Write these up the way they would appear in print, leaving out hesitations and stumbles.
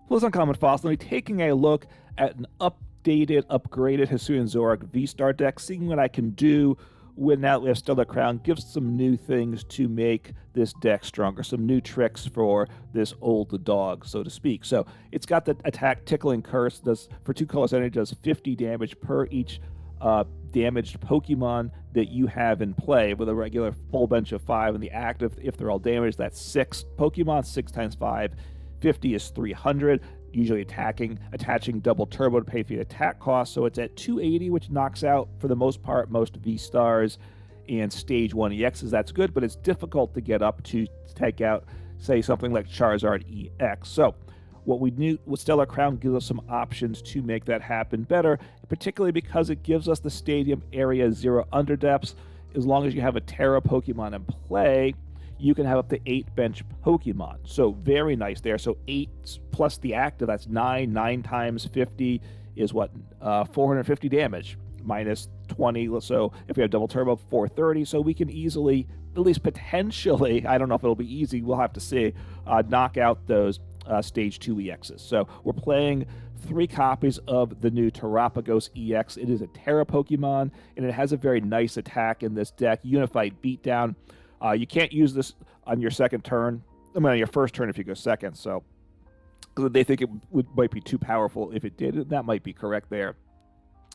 Plus Uncommon Fossil, and taking a look at an updated, upgraded Hisuian Zoroark Vstar deck, seeing what I can do with now that we have Stellar Crown, gives some new things to make this deck stronger, some new tricks for this old dog, so to speak. So it's got the attack Tickling Curse, does for 2 colors energy, does 50 damage per each damaged Pokemon that you have in play, with a regular full bench of 5, and the active, if they're all damaged, that's 6 Pokemon, 6 times 5. 50 is 300, usually attaching double turbo to pay for the attack cost, so it's at 280, which knocks out, for the most part, most V-Stars and Stage 1 EXs. That's good, but it's difficult to get up to take out, say, something like Charizard EX. So what we knew with Stellar Crown gives us some options to make that happen better, particularly because it gives us the Stadium Area 0 Underdepths. As long as you have a Terra Pokemon in play, you can have up to 8 bench Pokemon. So very nice there. So 8 plus the active, that's 9. 9 times 50 is what? 450 damage, minus 20. So if we have double turbo, 430. So we can easily, at least potentially, I don't know if it'll be easy, we'll have to see, knock out those Stage 2 EXs. So we're playing 3 copies of the new Terapagos EX. It is a Terra Pokemon, and it has a very nice attack in this deck, Unified Beatdown. You can't use this on your second turn. I mean, on your first turn if you go second. So they think it might be too powerful if it did. That might be correct there.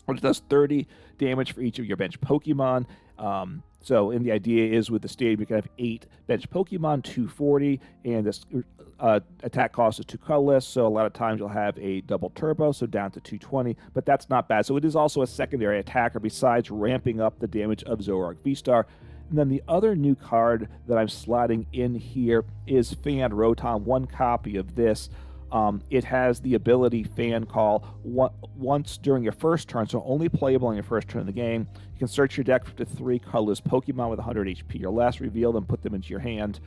But it does 30 damage for each of your bench Pokemon. And the idea is with the stadium, you can have 8 bench Pokemon, 240, and this attack cost is 2 colorless. So a lot of times you'll have a double turbo, so down to 220. But that's not bad. So it is also a secondary attacker besides ramping up the damage of Zoroark Vstar. And then the other new card that I'm slotting in here is Fan Rotom, 1 copy of this. It has the ability Fan Call once during your first turn, so only playable on your first turn of the game. You can search your deck for up to 3 colorless Pokemon with 100 HP or less, reveal them, put them into your hand.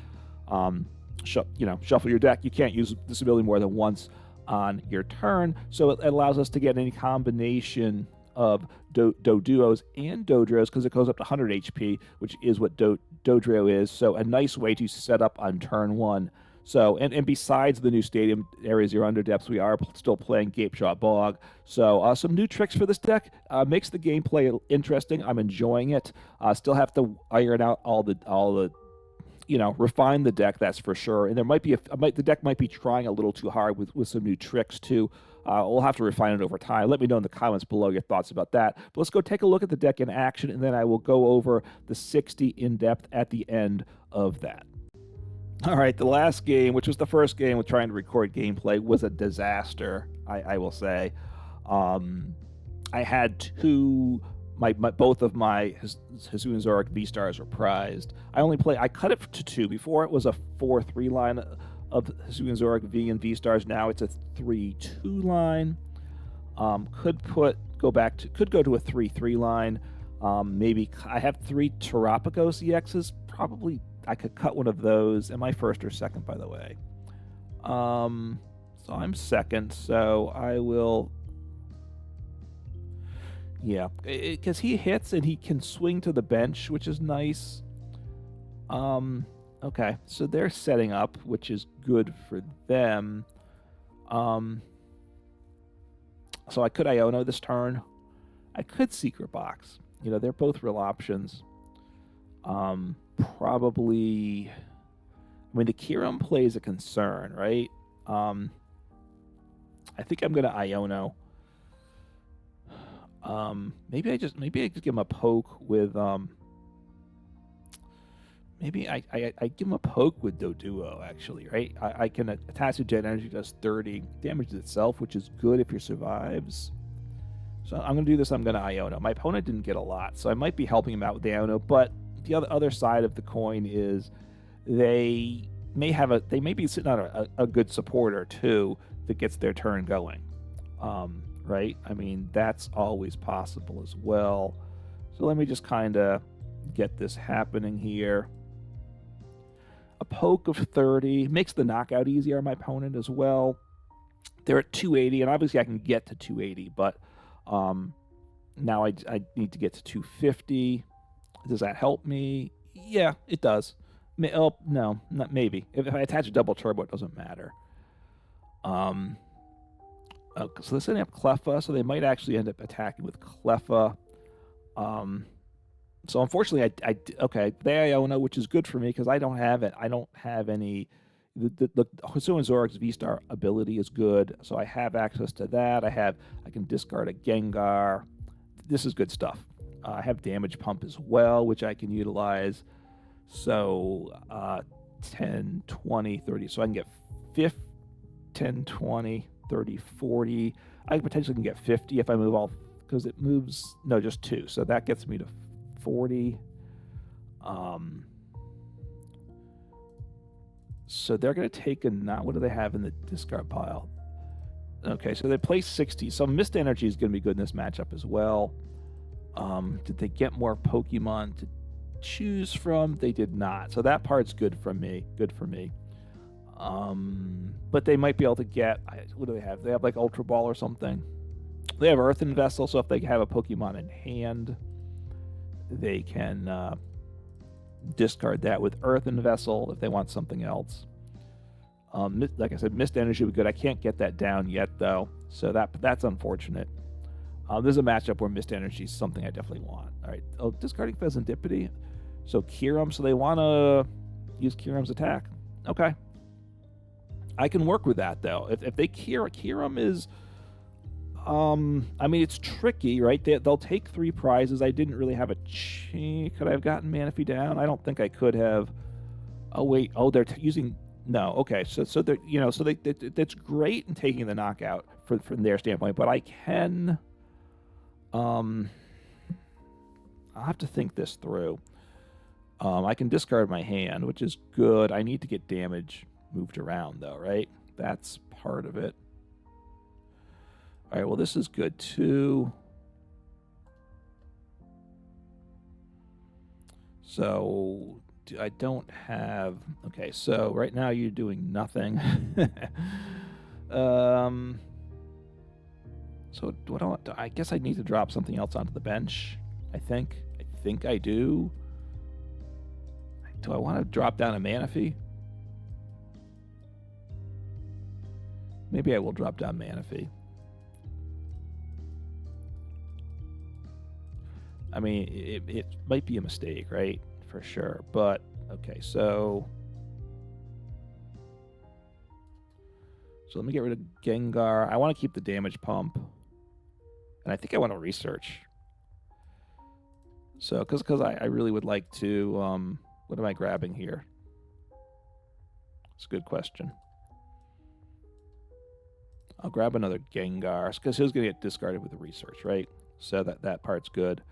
Shuffle your deck. You can't use this ability more than once on your turn, so it allows us to get any combination of Doduos and Dodrios, because it goes up to 100 HP, which is what Dodrio is. So a nice way to set up on turn 1. So, and besides the new Stadium Area 0 Underdepths, we are still playing Gapejaw Bog. So some new tricks for this deck. Makes the gameplay interesting. I'm enjoying it. Still have to iron out all the refine the deck, that's for sure. And there might be the deck might be trying a little too hard with some new tricks too. We'll have to refine it over time. Let me know in the comments below your thoughts about that. But let's go take a look at the deck in action, and then I will go over the 60 in depth at the end of that. All right, the last game, which was the first game with trying to record gameplay, was a disaster, I will say. I had both of my Hisuian Zoroark V-Stars were prized. I cut it to 2. Before it was a 4-3 line of Hisuian Zoroark V and V-Stars. Now it's a 3-2 line. Could go to a 3-3 line. Maybe I have 3 Terapagos EXs. Probably I could cut one of those. Am I first or second, by the way? So I'm second, so I will... Yeah, because he hits and he can swing to the bench, which is nice. Okay, so they're setting up, which is good for them. So I could Iono this turn. I could Secret Box. They're both real options. Probably... I mean, the Cheren play is a concern, right? I think I'm going to Iono. Maybe I just give him a poke with maybe I give him a poke with Doduo, actually, right? I can attach to Jet Energy, does 30 damage itself, which is good if he survives. So I'm gonna do this. I'm gonna Iono. My opponent didn't get a lot, so I might be helping him out with the Iono, but the other side of the coin is they may be sitting on a good supporter too that gets their turn going. Right? I mean, that's always possible as well. So let me just kind of get this happening here. A poke of 30 makes the knockout easier on my opponent as well. They're at 280, and obviously I can get to 280, but now I need to get to 250. Does that help me? Yeah, it does. No, not maybe. If I attach a double turbo, it doesn't matter. Oh, so they're setting up Cleffa, so they might actually end up attacking with Cleffa. So unfortunately, okay, they Iono, which is good for me because I don't have it. I don't have any. The Hisuian Zoroark Vstar ability is good, so I have access to that. I can discard a Gengar. This is good stuff. I have Damage Pump as well, which I can utilize. So 10, 20, 30. So I can get 50, 10, 20, 30, 40. I potentially can get 50 if I move all, because it moves, no, just 2. So that gets me to 40. So they're going to take a not. What do they have in the discard pile? Okay, so they play 60. So Mist Energy is going to be good in this matchup as well. Did they get more Pokemon to choose from? They did not. So that part's good for me. Good for me. But they might be able to get. What do they have? They have like Ultra Ball or something. They have Earthen Vessel. So if they have a Pokemon in hand, they can discard that with Earthen Vessel if they want something else. Like I said, Mist Energy would be good. I can't get that down yet though, so that's unfortunate. There's a matchup where Mist Energy is something I definitely want. All right, discarding Pheasantipity. So Kyurem, so they want to use Kyurem's attack. Okay, I can work with that though. If they Kyurem is, I mean, it's tricky, right? They'll take 3 prizes. I didn't really have a chance. Could I have gotten Manaphy down? I don't think I could have. Oh wait, they're using. No, okay. So they're so that's great in taking the knockout from their standpoint, but I can. I'll have to think this through. I can discard my hand, which is good. I need to get damage moved around though, right? That's part of it. All right, well, this is good too. So I don't have. Okay, so right now you're doing nothing. So what I guess I need to drop something else onto the bench. I think I do. Do I want to drop down a Manaphy? Maybe I will drop down Manaphy. I mean, it might be a mistake, right? For sure. But, okay, so let me get rid of Gengar. I want to keep the damage pump. And I think I want to research. So, because I really would like to, what am I grabbing here? It's a good question. I'll grab another Gengar, because he's going to get discarded with the research, right? So that part's good.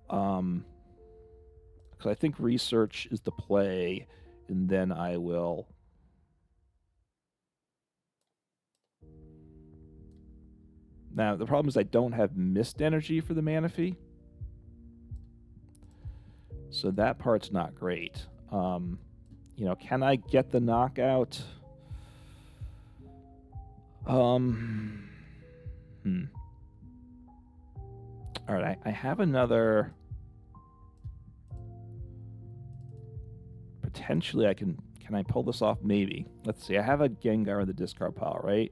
Because I think research is the play, and then I will. Now, the problem is I don't have Mist Energy for the Manaphy. So that part's not great. Can I get the knockout? All right, I have another. Potentially, I can I pull this off? Maybe. Let's see. I have a Gengar in the discard pile, right?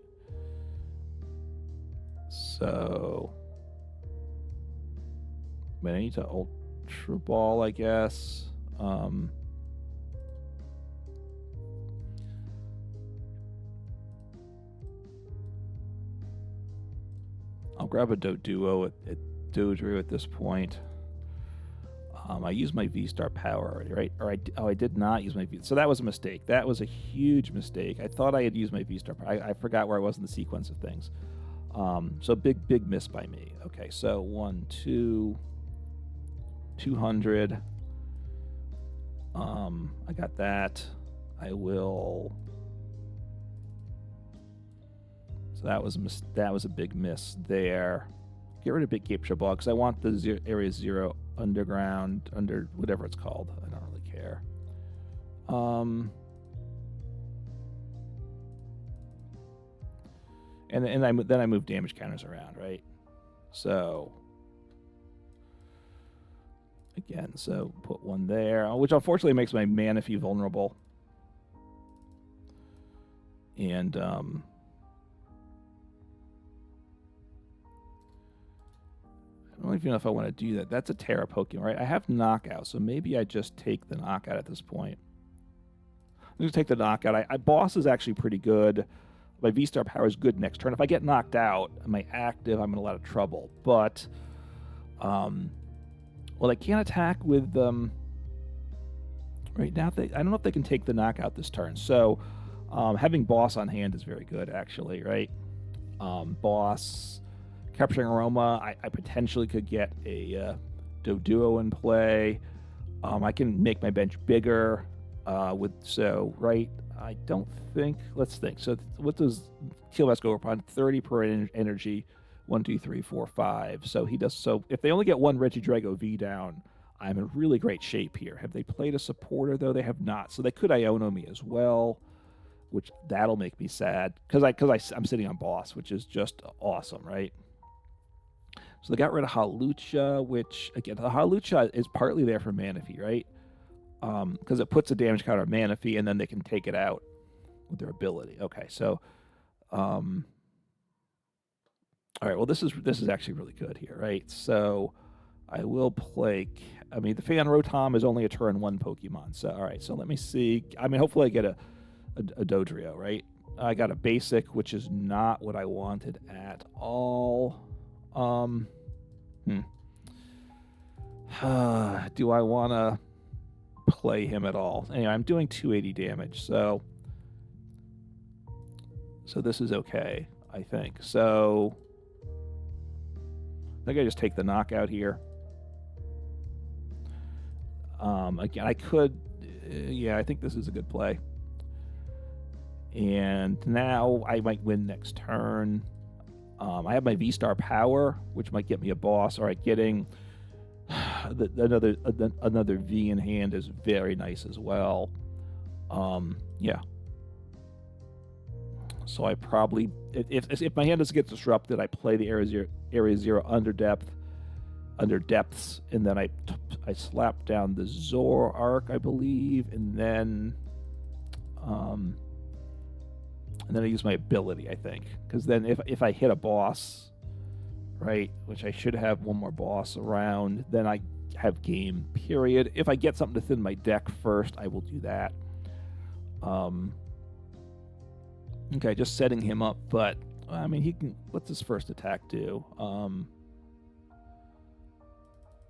So, I need to Ultra Ball, I guess. I'll grab a Doduo at Dodrio at this point. I used my V-Star power already, right? I did not use my V. So that was a mistake. That was a huge mistake. I thought I had used my V-Star power. I forgot where I was in the sequence of things. So big miss by me. Okay, so 1, 2, 200. I got that. I will. So that was a big miss there. Get rid of big Gapejaw Bog because I want the area 0 underground, under whatever it's called. I don't really care. And then I move damage counters around, right? So again, so put one there, which unfortunately makes my Manaphy vulnerable. And don't even know if I want to do that. That's a Terra Pokemon, right? I have Knockout, so maybe I just take the Knockout at this point. I'm going to take the Knockout. Boss is actually pretty good. My V-Star power is good next turn. If I get knocked out, my active, I'm in a lot of trouble. But, well, I can't attack with right now. I don't know if they can take the Knockout this turn. So, having Boss on hand is very good, actually, right? Boss, Capturing Aroma. I potentially could get a Doduo in play. I can make my bench bigger right. I don't think. Let's think. So what does TLS go upon? 30 per energy. 1, 2, 3, 4, 5. So he does. So if they only get one Regidrago V down, I'm in really great shape here. Have they played a supporter though? They have not. So they could Iono me as well, which that'll make me sad because I'm sitting on Boss, which is just awesome, right? So they got rid of Hawlucha, which again, the Hawlucha is partly there for Manaphy, right? Because it puts a damage counter on Manaphy, and then they can take it out with their ability. Okay, so, all right. Well, this is actually really good here, right? So, I will play. I mean, the Fan Rotom is only a turn 1 Pokemon. So, all right. So let me see. I mean, hopefully I get a Dodrio, right? I got a basic, which is not what I wanted at all. Do I want to play him at all? Anyway, I'm doing 280 damage, so this is okay, I think. So I think I just take the Knockout here. Again, I could, yeah, I think this is a good play. And now I might win next turn. I have my V-Star power, which might get me a Boss. All right, getting another V in hand is very nice as well. Yeah. So I probably, if my hand doesn't get disrupted, I play the Area Zero Underdepths, and then I slap down the Zoroark, I believe, and then I use my ability, I think, because then if I hit a boss, right, which I should have one more boss around, then I have game, period. If I get something to thin my deck first, I will do that. Okay, just setting him up, but I mean, he can. What's his first attack do?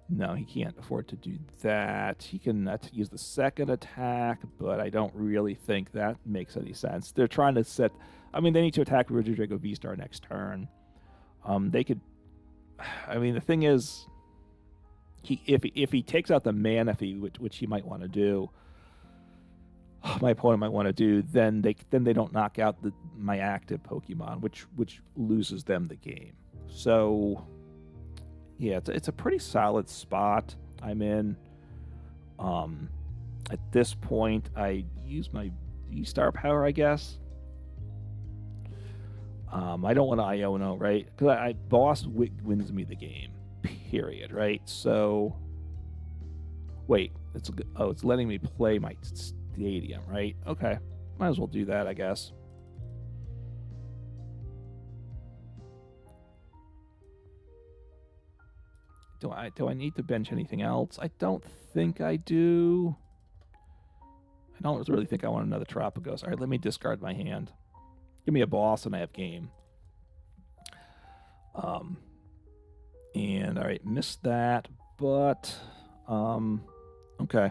No, he can't afford to do that. He can use the second attack, but I don't really think that makes any sense. They're trying to set. I mean, they need to attack Regidrago Vstar next turn. They could. I mean, the thing is, if he takes out the Manaphy, which he might want to do, my opponent might want to do, then they don't knock out my active Pokemon, which loses them the game. So. Yeah, it's a pretty solid spot I'm in. At this point, I use my V-Star power, I guess. I don't want to Iono, right? Because Boss wins me the game, period, right? So, wait, it's letting me play my stadium, right? Okay, might as well do that, I guess. Do I need to bench anything else? I don't think I do. I don't really think I want another Terapagos. All right, let me discard my hand. Give me a Boss and I have game. And all right, missed that, but okay.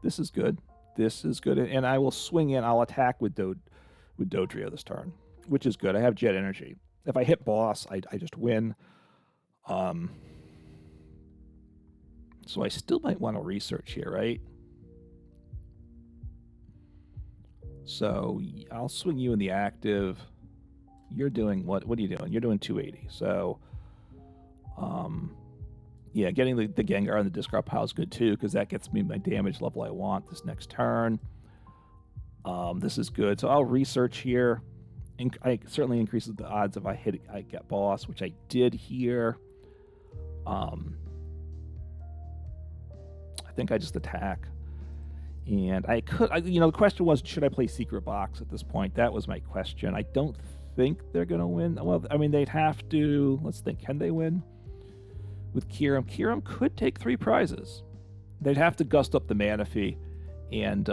This is good. This is good, and I will swing in. I'll attack with Dodrio this turn, which is good. I have Jet Energy. If I hit Boss, I just win. So I still might want to research here, right? So I'll swing you in the active. You're doing what? What are you doing? You're doing 280. So, yeah, getting the Gengar on the discard pile is good too, because that gets me my damage level I want this next turn. This is good. So I'll research here. I certainly increases the odds if I get Boss, which I did here. I think I just attack. And I could, the question was, should I play Secret Box at this point? That was my question. I don't think they're going to win. Well, I mean, they'd have to. Let's think. Can they win? with Cheren. Cheren could take 3 prizes. They'd have to gust up the Manaphy and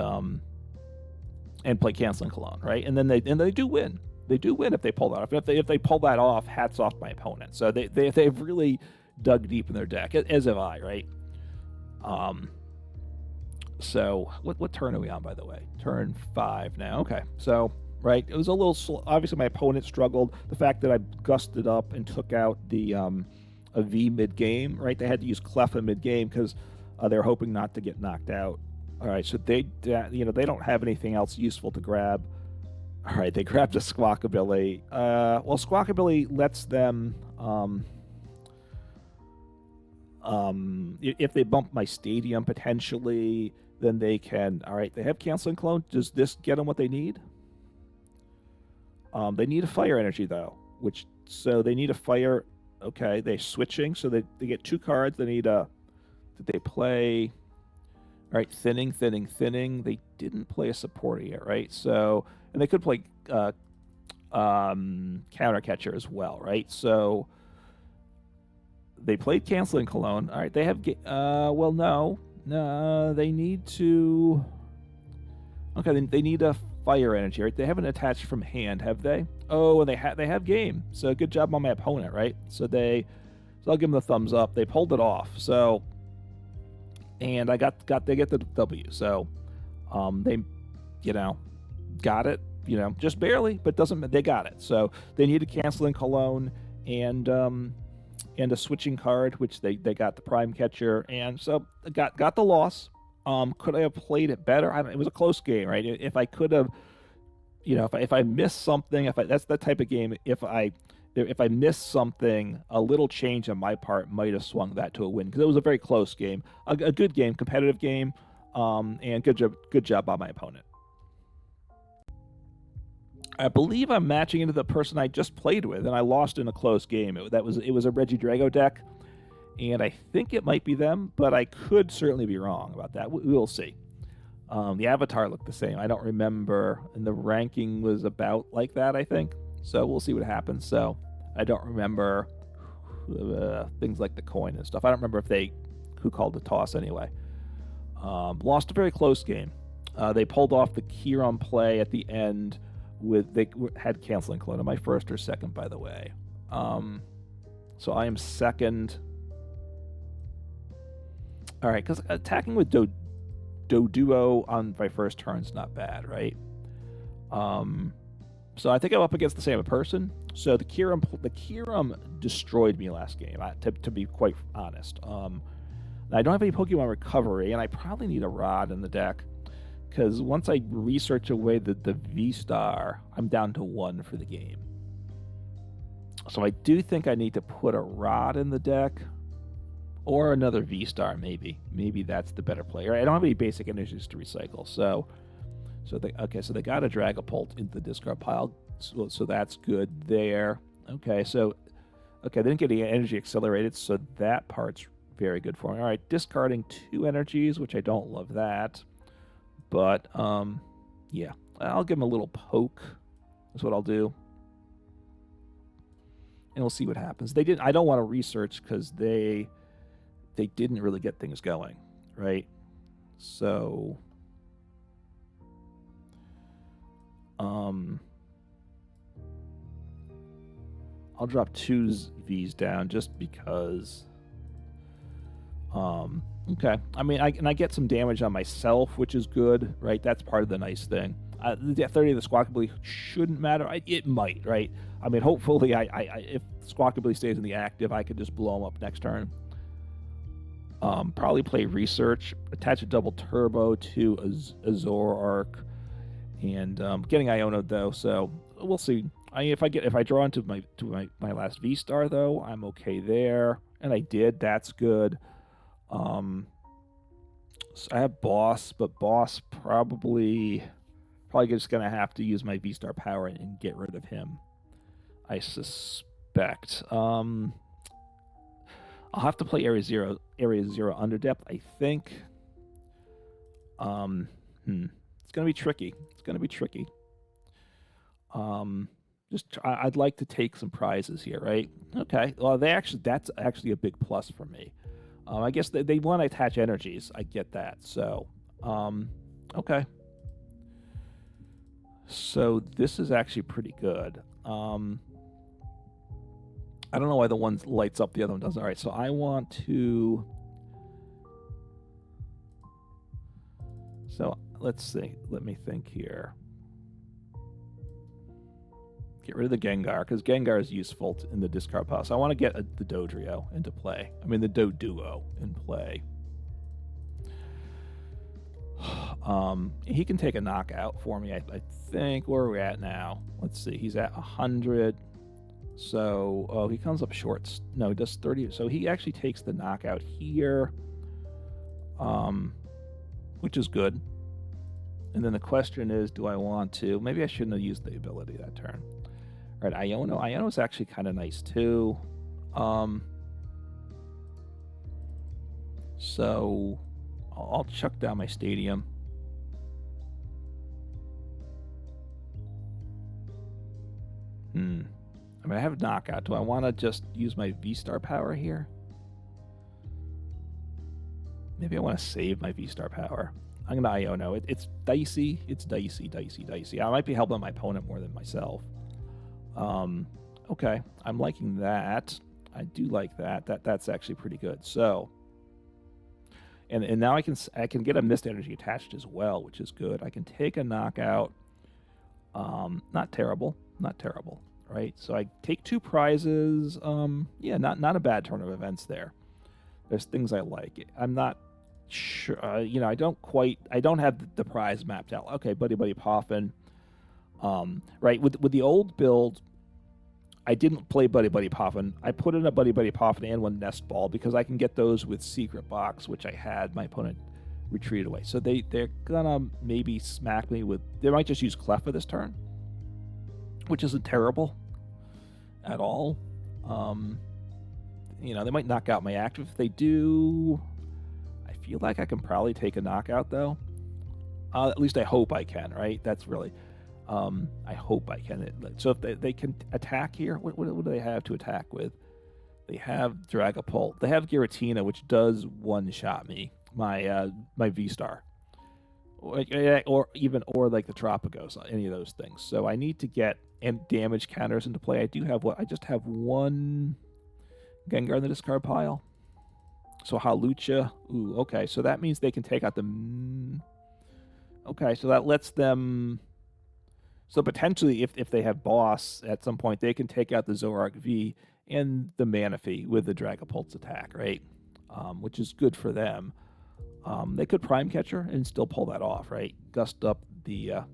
play Canceling Cologne, right? And then they do win. They do win if they pull that off. If they pull that off, hats off my opponent. So they've really dug deep in their deck, as have I, right? So what turn are we on, by the way? Turn 5 now. Okay, so right, it was a little slow. Obviously my opponent struggled. The fact that I gusted up and took out the a V mid game, right? They had to use Cleffa mid game because they're hoping not to get knocked out. All right, so they don't have anything else useful to grab. All right, they grabbed a Squawkabilly. Well, Squawkabilly lets them, if they bump my Stadium potentially, then they can. All right, they have Canceling Clone. Does this get them what they need? They need a Fire Energy though, so they need a Fire. Okay, they're switching, so they get 2 cards. They need a. Did they play? All right, thinning. They didn't play a supporter yet, right? So, and they could play Counter Catcher as well, right? So they played Canceling Cologne. All right, they have. Well, no, they need to. Okay, they need a Fire Energy, right? They haven't attached from hand, have they? Oh, and they have game. So good job on my opponent, right? So I'll give them the thumbs up. They pulled it off. So. And they get the W. So, they, got it. Just barely, but they got it. So they need a Canceling Cologne and a switching card, which they got the Prime Catcher, and so got the loss. Could I have played it better? It was a close game, right? If I could have, if I missed something, that's the type of game. If I missed something, a little change on my part might have swung that to a win, because it was a very close game, a good game, competitive game, and good job by my opponent. I believe I'm matching into the person I just played with, and I lost in a close game. It was a Regidrago deck, and I think it might be them, but I could certainly be wrong about that. We'll see. The avatar looked the same. I don't remember, and the ranking was about like that, I think. So we'll see what happens. So I don't remember things like the coin and stuff. I don't remember who called the toss anyway. Lost a very close game. They pulled off the Cheren play at the end they had Canceling Cologne. Am I first or second, by the way? So I am second. All right, because attacking with Doduo on my first turn is not bad, right? So I think I'm up against the same person. So the Cheren destroyed me last game, to be quite honest. I don't have any Pokemon recovery, and I probably need a Rod in the deck, because once I research away the Vstar, I'm down to 1 for the game. So I do think I need to put a Rod in the deck, or another Vstar maybe. Maybe that's the better player. I don't have any basic energies to recycle, so they got a Dragapult into the discard pile, so that's good there. Okay, they didn't get any energy accelerated, so that part's very good for me. All right, discarding 2 energies, which I don't love that, but yeah, I'll give him a little poke. That's what I'll do, and we'll see what happens. I don't want to research because they didn't really get things going, right? So. I'll drop 2 Vs down just because. Okay. I mean, I get some damage on myself, which is good, right? That's part of the nice thing. The 30 of the Squawkabilly shouldn't matter. It might, right? I mean, hopefully, if Squawkabilly stays in the active, I could just blow him up next turn. Probably play Research, attach a double turbo to a Zoroark, and getting Iono though. So we'll see. If I draw into my last Vstar though, I'm okay there, and I did. That's good. So I have Boss, but Boss probably just gonna have to use my Vstar power and get rid of him, I suspect. I'll have to play Area Zero Underdepth, I think. It's gonna be tricky. I'd like to take some prizes here, right? Okay. Well, that's actually a big plus for me. I guess they want to attach energies. I get that. So, okay. So this is actually pretty good. I don't know why the one lights up, the other one doesn't. All right, so I want to... So let's see. Let me think here. Get rid of the Gengar, because Gengar is useful in the discard pile. So I want to get the Dodrio into play. I mean, the Doduo in play. He can take a knockout for me, I think. Where are we at now? Let's see. He's at 100. So, oh, he comes up short. No, he does 30. So he actually takes the knockout here, which is good. And then the question is, do I want to? Maybe I shouldn't have used the ability that turn. All right, Iono. Iono is actually kind of nice too. So I'll chuck down my stadium. I mean, I have knockout. Do I want to just use my V-Star power here? Maybe I want to save my V-Star power. I'm going to Iono. It's dicey. It's dicey. I might be helping my opponent more than myself. Okay. I'm liking that. I do like that. That's actually pretty good. So, and now I can get a Mist Energy attached as well, which is good. I can take a knockout. Not terrible. Right, so I take 2 prizes. Yeah, not a bad turn of events there. There's things I like. I'm not sure. I don't have the prize mapped out. Okay, Buddy-Buddy Poffin. Right, with the old build, I didn't play Buddy-Buddy Poffin. I put in a Buddy-Buddy Poffin and 1 Nest Ball because I can get those with Secret Box, which I had. My opponent retreated away, so they're gonna maybe smack me with. They might just use Cleffa this turn, which isn't terrible at all. They might knock out my active. If they do, I feel like I can probably take a knockout, though. At least I hope I can, right? That's really... I hope I can. So if they can attack here, what do they have to attack with? They have Dragapult. They have Giratina, which does one-shot me, my V-Star. Or like the Terapagos, any of those things. So I need to get damage counters into play. I just have 1 Gengar in the discard pile. So Halucha. Ooh, okay. So that means they can take out the... Okay, so that lets them... So potentially, if they have Boss at some point, they can take out the Zoroark V and the Manaphy with the Dragapult's attack, right? Which is good for them. They could Prime Catcher and still pull that off, right? Gust up the... I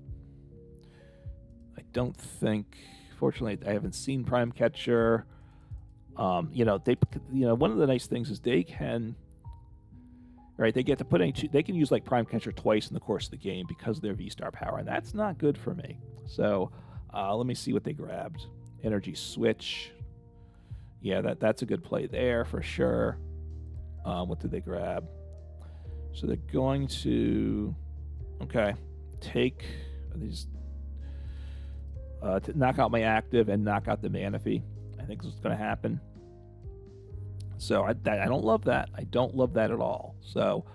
don't think... Fortunately, I haven't seen Prime Catcher. One of the nice things is they can... Right, they get to put they can use like Prime Catcher twice in the course of the game because of their V-Star power, and that's not good for me. So let me see what they grabbed. Energy Switch. Yeah, that's a good play there for sure. What did they grab? So they're going to, take these to knock out my active and knock out the Manaphy. I think this is going to happen. So I don't love that. I don't love that at all. So,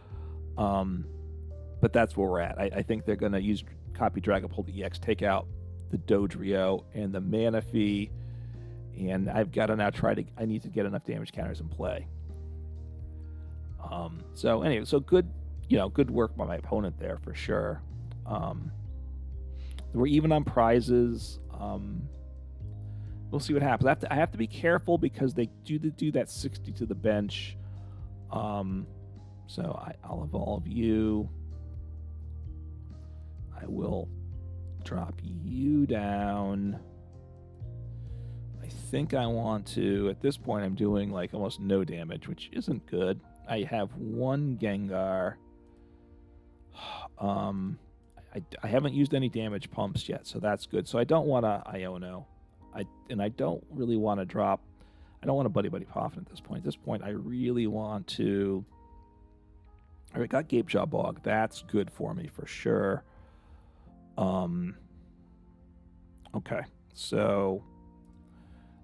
but that's where we're at. I think they're going to use copy Dragapult EX, take out the Dodrio and the Manaphy, and I've got to now I need to get enough damage counters in play. So anyway, so good work by my opponent there for sure. We're even on prizes. We'll see what happens. I have to be careful because they do that 60 to the bench. So I'll evolve you. I will drop you down. I think I want to... At this point, I'm doing like almost no damage, which isn't good. I have 1 Gengar. I haven't used any damage pumps yet, so that's good. So I don't want to Iono. I don't really want to drop... I don't want to Buddy-Buddy Poffin at this point. At this point, I really want to... All right, got Gapejaw Bog. That's good for me for sure. Okay. So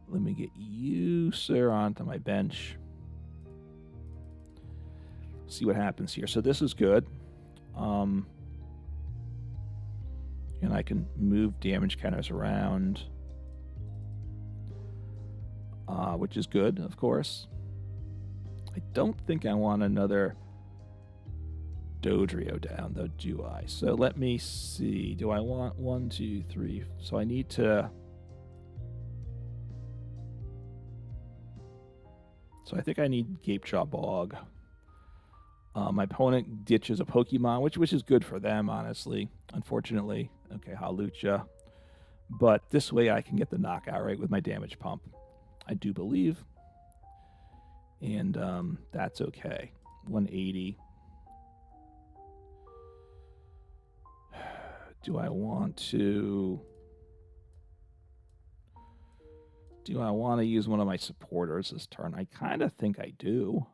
let me get you, sir, onto my bench. See what happens here. So this is good. And I can move damage counters around, which is good, of course. I don't think I want another Dodrio down, though, do I? So let me see. Do I want 1, 2, 3? So I need to... So I think I need Gapejaw Bog. My opponent ditches a Pokemon, which is good for them, honestly. Unfortunately. Okay, Halucha. But this way I can get the knockout, right, with my damage pump. I do believe. And that's okay. 180. Do I want to use one of my supporters this turn? I kind of think I do.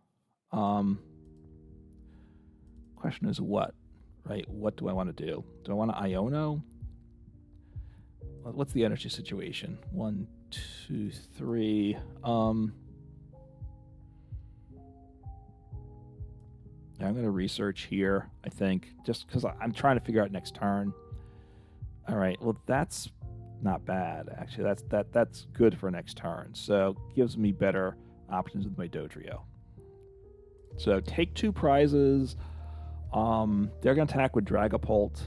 Question is what, right? What do I want to do? Do I want to Iono? What's the energy situation? 1, 2, 3. I'm going to research here, I think, just because I'm trying to figure out next turn. All right, well, that's not bad, actually. That's good for next turn. So gives me better options with my Dodrio. So take 2 prizes. They're going to attack with Dragapult.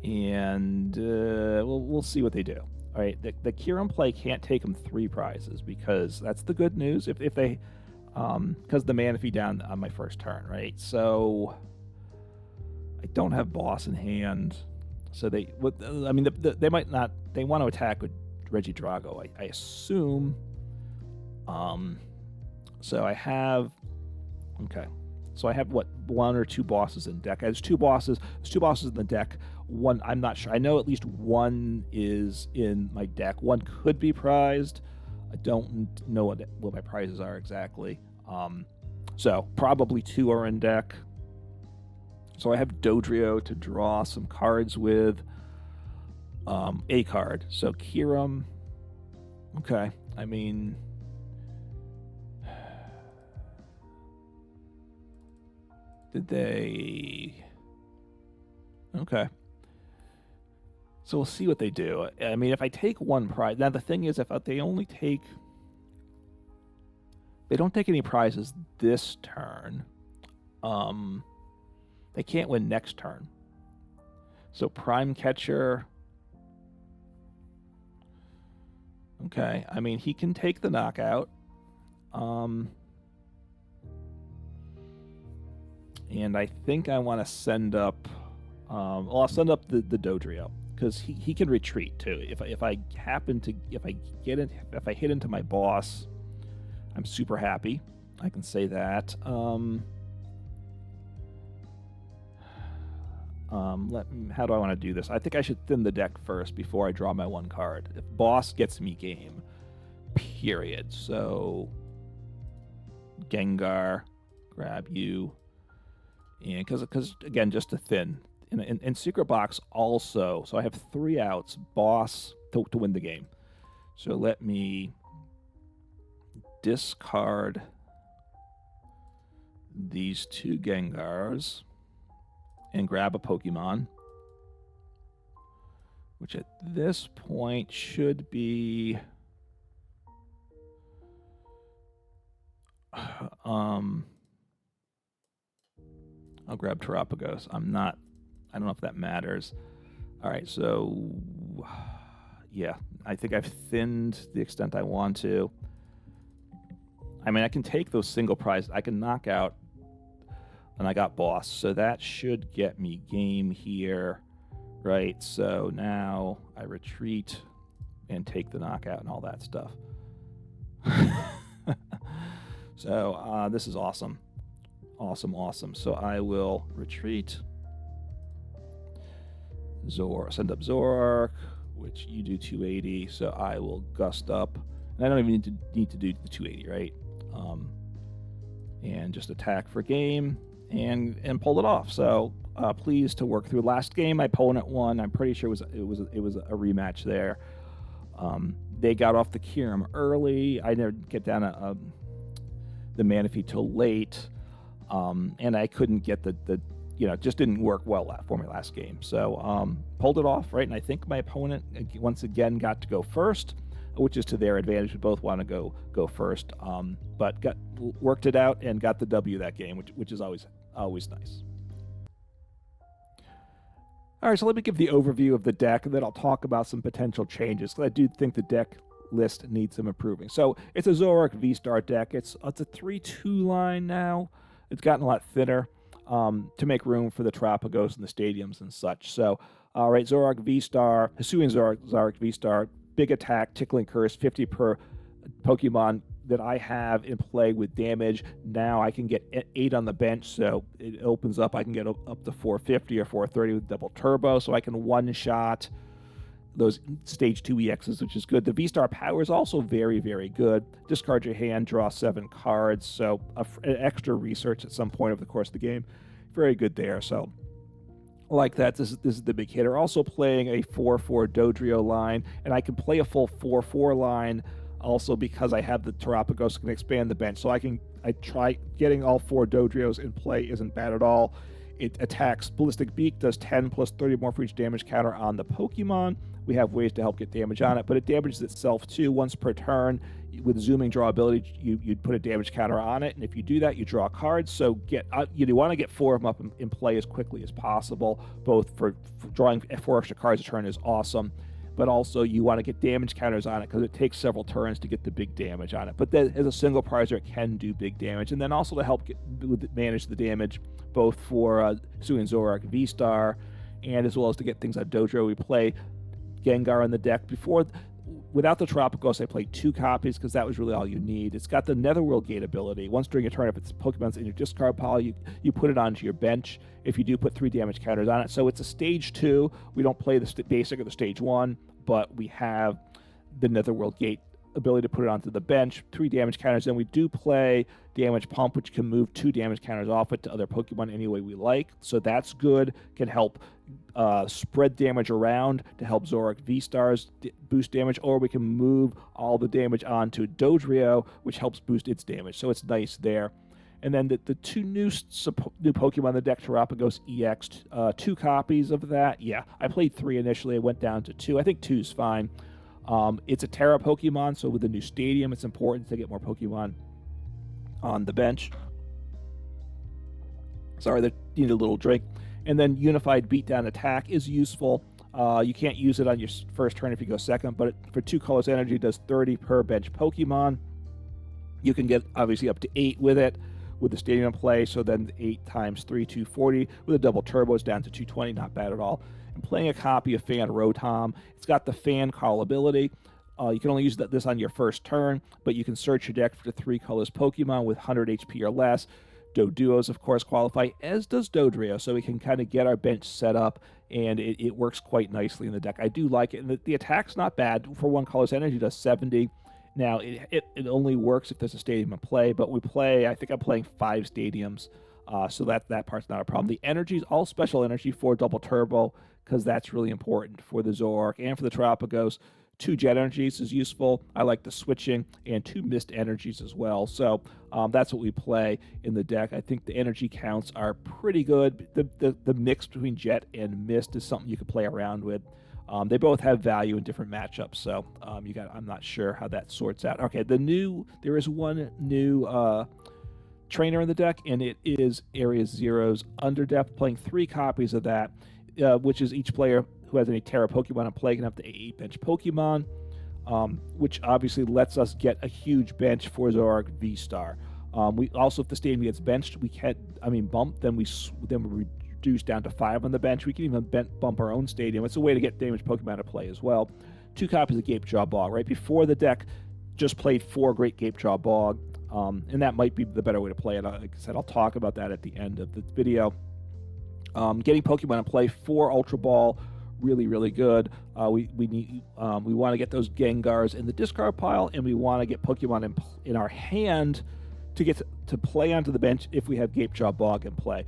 And we'll see what they do. All right, the Cheren play can't take them 3 prizes because that's the good news. If they... because the Manaphy down on my first turn, right? So I don't have boss in hand. So they might not. They want to attack with Regidrago, I assume. So I have. Okay. So I have what, 1 or 2 bosses in deck. There's 2 bosses. There's 2 bosses in the deck. One, I'm not sure. I know at least 1 is in my deck. 1 could be prized. I don't know what my prizes are exactly. So probably 2 are in deck. So I have Dodrio to draw some cards with. A card. So Cheren. Okay. I mean... Did they... Okay. So we'll see what they do. I mean, if I take 1 prize... Now, the thing is, if they only take... They don't take any prizes this turn. They can't win next turn. So Prime Catcher... Okay, I mean, he can take the knockout. And I think I want to send up... well, I'll send up the Dodrio, because he can retreat too. If I hit into my boss, I'm super happy. I can say that. How do I want to do this? I think I should thin the deck first before I draw my 1 card. If boss gets me game, period. So Gengar, grab you, and because again, just to thin. In Secret Box also, so I have 3 outs, boss to win the game. So let me discard these 2 Gengars and grab a Pokemon, which at this point should be... I'll grab Terapagos. I don't know if that matters. All right, so yeah, I think I've thinned the extent I want to. I mean, I can take those single prizes. I can knock out, and I got boss, so that should get me game here, right? So now I retreat and take the knockout and all that stuff. So this is awesome. Awesome. So I will retreat. Send up Zoroark, which you do 280, so I will gust up. And I don't even need to do the 280, right? And just attack for game and pull it off. So pleased to work through. Last game, my opponent won. I'm pretty sure it was a rematch there. They got off the Cheren early. I never get down the Manaphy till late, and I couldn't get the just didn't work well for me last game. So pulled it off, right? And I think my opponent once again got to go first, which is to their advantage. We both want to go first, but worked it out and got the W that game, which is always nice. All right, so let me give the overview of the deck, and then I'll talk about some potential changes, because I do think the deck list needs some improving. So it's a Zoroark Vstar deck. It's a 3-2 line now. It's gotten a lot thinner to make room for the Terapagos and the stadiums and such. So, all right, Zoroark Vstar, Hisuian Zoroark Vstar, big attack, tickling curse, 50 per Pokemon that I have in play with damage. Now I can get 8 on the bench, so it opens up. I can get up to 450 or 430 with double turbo, so I can one-shot those stage 2 EXs, which is good. The V-Star power is also very, very good. Discard your hand, draw 7 cards, so an extra research at some point over the course of the game. Very good there, so I like that. This is the big hitter. Also playing a 4-4 Dodrio line, and I can play a full 4-4 line also because I have the Terapagos, can expand the bench. So I try getting all 4 Dodrios in play isn't bad at all. It attacks Ballistic Beak, does 10 plus 30 more for each damage counter on the Pokemon. We have ways to help get damage on it, but it damages itself too once per turn. With zooming draw ability, you'd put a damage counter on it, and if you do that, you draw cards. So you want to get 4 of them up in play as quickly as possible, both for drawing 4 extra cards a turn is awesome, but also you want to get damage counters on it because it takes several turns to get the big damage on it. But then, as a single prizer, it can do big damage, and then also to help manage the damage, both for Hisuian Zoroark Vstar, and as well as to get things on Dodrio. We play Gengar in the deck. Without the Terapagos, I played 2 copies because that was really all you need. It's got the Netherworld Gate ability. Once during a turn, if it's Pokemon's in your discard pile, you put it onto your bench. If you do, put 3 damage counters on it. So it's a stage 2. We don't play the basic or the stage 1, but we have the Netherworld Gate ability to put it onto the bench, 3 damage counters. Then we do play Damage Pump, which can move 2 damage counters off it to other Pokemon any way we like. So that's good. Can help spread damage around to help Zoroark Vstars boost damage, or we can move all the damage onto Dodrio, which helps boost its damage. So it's nice there. And then the 2 new Pokemon in the deck, Terapagos EX, 2 copies of that. Yeah, I played 3 initially. I went down to 2. I think 2 is fine. It's a Terra Pokemon, so with the new stadium, it's important to get more Pokemon on the bench. Sorry, they need a little drink. And then Unified Beatdown Attack is useful. You can't use it on your first turn if you go second, but for 2 colors energy, it does 30 per bench Pokemon. You can get, obviously, up to 8 with it, with the stadium play, so then 8 times 3, 240. With a double turbo, it's down to 220, not bad at all. I'm playing a copy of Fan Rotom. It's got the Fan Call ability. You can only use this on your first turn, but you can search your deck for the 3 colors Pokemon with 100 HP or less. Doduos, of course, qualify, as does Dodrio, so we can kind of get our bench set up, and it works quite nicely in the deck. I do like it, and the attack's not bad. For 1 color's energy, it does 70. Now, it only works if there's a stadium in play, but I think I'm playing 5 stadiums, so that part's not a problem. The energy is all special energy for double turbo, because that's really important for the Zoroark and for the Terapagos. 2 Jet Energies is useful. I like the switching, and 2 Mist Energies as well. So that's what we play in the deck. I think the energy counts are pretty good. The mix between Jet and Mist is something you can play around with. They both have value in different matchups, so I'm not sure how that sorts out. Okay, there is 1 new trainer in the deck, and it is Area Zero's Underdepths, playing 3 copies of that, which is each player who has any Terra Pokemon in play can have the 8 bench Pokemon, which obviously lets us get a huge bench for Zoroark Vstar. We also, if the stadium gets benched, bumped, then we reduce down to 5 on the bench. We can even bump our own stadium. It's a way to get damaged Pokemon to play as well. 2 copies of Gapejaw Bog. Right before the deck, just played 4 great Gapejaw Bog, and that might be the better way to play it. Like I said, I'll talk about that at the end of the video. Getting Pokemon in play for Ultra Ball, really, really good. We want to get those Gengars in the discard pile, and we want to get Pokemon in our hand to get to play onto the bench if we have Gapejaw Bog in play.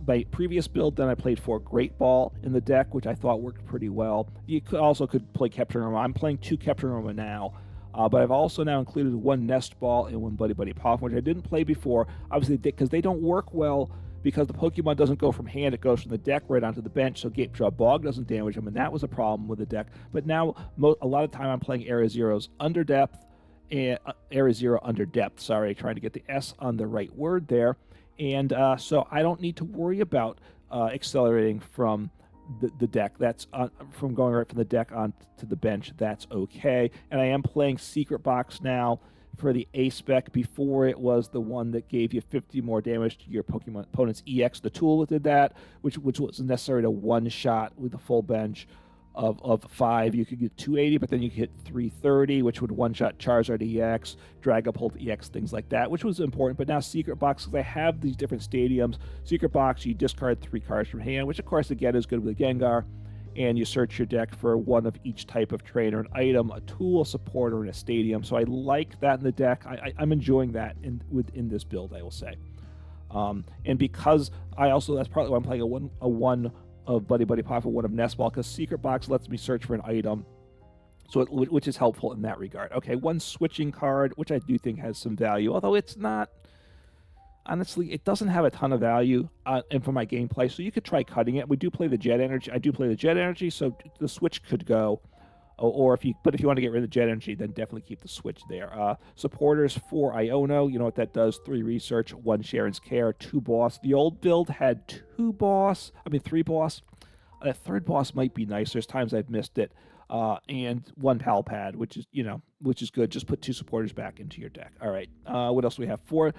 My previous build, then I played for Great Ball in the deck, which I thought worked pretty well. You could play Capturing Aroma. I'm playing 2 Capturing Aroma now, but I've also now included 1 Nest Ball and 1 Buddy-Buddy Poffin, which I didn't play before, obviously, because they don't work well because the Pokemon doesn't go from hand, it goes from the deck right onto the bench, so Gapejaw Bog doesn't damage them, and that was a problem with the deck. But now, a lot of time I'm playing Area Zero's Underdepth, and Area Zero Underdepth, sorry, trying to get the S on the right word there. And so I don't need to worry about accelerating from the deck. That's from going right from the deck on to the bench. That's okay. And I am playing Secret Box now for the A spec. Before, it was the one that gave you 50 more damage to your Pokemon opponent's EX. The tool that did that, which was necessary to one-shot with the full bench of 5. You could get 280, but then you could hit 330, which would one-shot Charizard EX, Dragapult EX, things like that, which was important. But now Secret Box, because I have these different stadiums, Secret Box, you discard 3 cards from hand, which of course again is good with a Gengar, and you search your deck for one of each type of trainer, an item, a tool, a support, or in a stadium. So I like that in the deck. I'm enjoying that within this build, I will say. And because that's probably why I'm playing a one of Buddy-Buddy Poffin, 1 of Nest Ball, because Secret Box lets me search for an item, so which is helpful in that regard. Okay, 1 switching card, which I do think has some value, although it's not, honestly, it doesn't have a ton of value and for my gameplay, so you could try cutting it. We do play the Jet Energy. I do play the Jet Energy, so the Switch could go. But if you want to get rid of the Jet Energy, then definitely keep the Switch there. Supporters for Iono, you know what that does: 3 research, 1 Cheren's Care, 2 boss. The old build had 3 boss. That 3rd boss might be nice. There's times I've missed it. And 1 Pal Pad, which is good. Just put 2 supporters back into your deck. All right. What else do we have? 4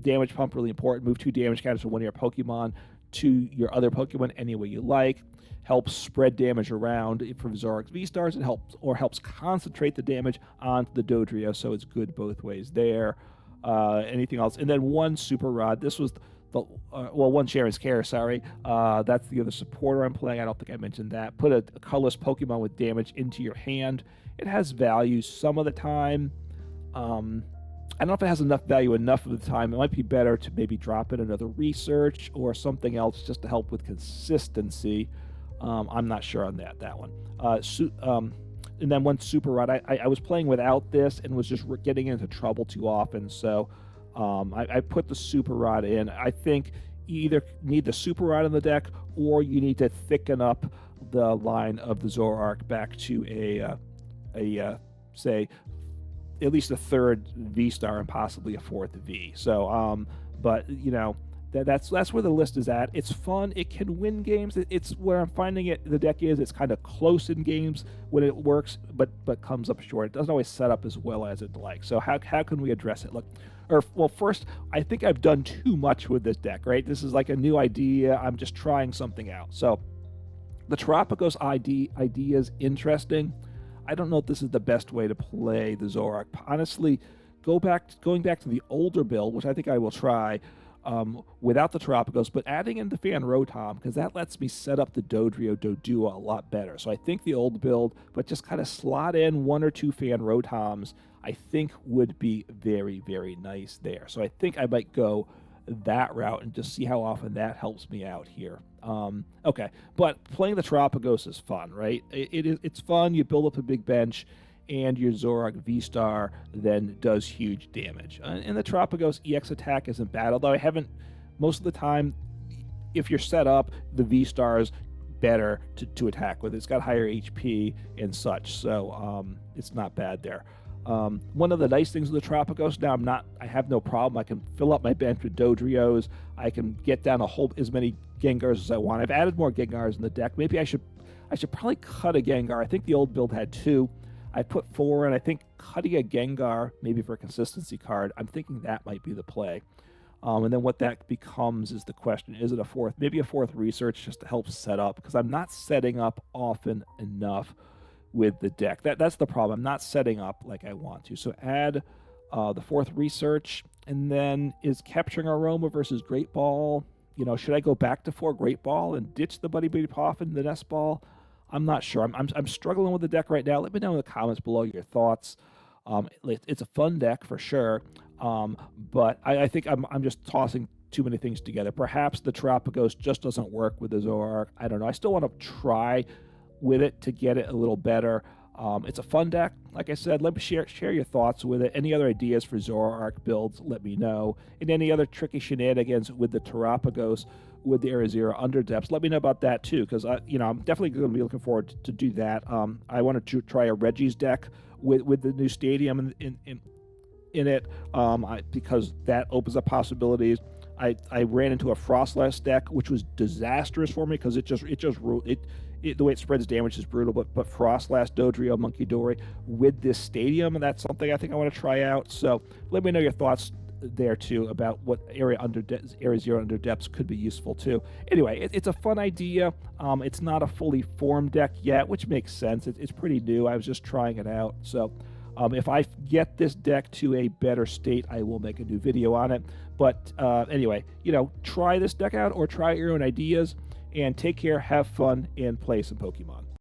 damage pump, really important. Move 2 damage counters from one of your Pokemon to your other Pokemon any way you like. Helps spread damage around from Zoroark Vstars. It helps concentrate the damage onto the Dodrio, so it's good both ways there. Anything else? And then 1 Super Rod. This was 1 Cheren's Care, sorry. That's the other supporter I'm playing. I don't think I mentioned that. Put a colorless Pokemon with damage into your hand. It has value some of the time. I don't know if it has enough value enough of the time. It might be better to maybe drop in another research or something else just to help with consistency. I'm not sure on that one. And then 1 Super Rod. I was playing without this and was just getting into trouble too often, so I put the Super Rod in. I think you either need the Super Rod in the deck, or you need to thicken up the line of the Zoroark back to say at least a 3rd V-Star and possibly a 4th V. So, but that's where the list is at. It's fun. It can win games. It's where I'm finding it. The deck is. It's kind of close in games when it works, but comes up short. It doesn't always set up as well as it'd like. So how can we address it? Look, first, I think I've done too much with this deck. Right? This is like a new idea. I'm just trying something out. So the Terapagos idea is interesting. I don't know if this is the best way to play the Zoroark. Honestly, going back to the older build, which I think I will try. Without the Terapagos, but adding in the Fan Rotom, because that lets me set up the Doduo a lot better. So I think the old build, but just kind of slot in 1 or 2 Fan Rotoms, I think would be very, very nice there. So I think I might go that route and just see how often that helps me out here. Okay, but playing the Terapagos is fun, right? It's fun. You build up a big bench, and your Zoroark Vstar then does huge damage. And the Terapagos EX attack isn't bad, although I haven't, most of the time, if you're set up, the Vstar's better to attack with. It's got higher HP and such, so it's not bad there. One of the nice things with the Terapagos, now I have no problem. I can fill up my bench with Dodrios. I can get down as many Gengars as I want. I've added more Gengars in the deck. Maybe I should probably cut a Gengar. I think the old build had 2. I put 4, and I think cutting a Gengar, maybe for a consistency card, I'm thinking that might be the play. And then what that becomes is the question: is it a 4th? Maybe a 4th research just to help set up, because I'm not setting up often enough with the deck. That's the problem. I'm not setting up like I want to. So add the 4th research, and then is Capturing Aroma versus Great Ball. Should I go back to 4 Great Ball and ditch the Buddy-Buddy Poffin, the Nest Ball? I'm not sure. I'm struggling with the deck right now. Let me know in the comments below your thoughts. It's a fun deck for sure. But I think I'm just tossing too many things together. Perhaps the Terapagos just doesn't work with the Zoroark. I don't know. I still want to try with it to get it a little better. It's a fun deck. Like I said, let me share your thoughts with it. Any other ideas for Zoroark builds, let me know. And any other tricky shenanigans with the Terapagos, with the Area Zero Underdepths, let me know about that too, because I'm definitely going to be looking forward to do that. I wanted to try a Reggie's deck with the new stadium in it, because that opens up possibilities. I ran into a Frostlass deck, which was disastrous for me because the way it spreads damage is brutal. But Frostlass, Dodrio, Monkey Dory with this stadium, and that's something I think I want to try out. So let me know your thoughts there too about what Area Zero Underdepths could be useful too. Anyway, it's a fun idea. It's not a fully formed deck yet, which makes sense. It's pretty new. I was just trying it out. So if I get this deck to a better state, I will make a new video on it. But anyway, try this deck out or try your own ideas, and take care, have fun, and play some Pokemon.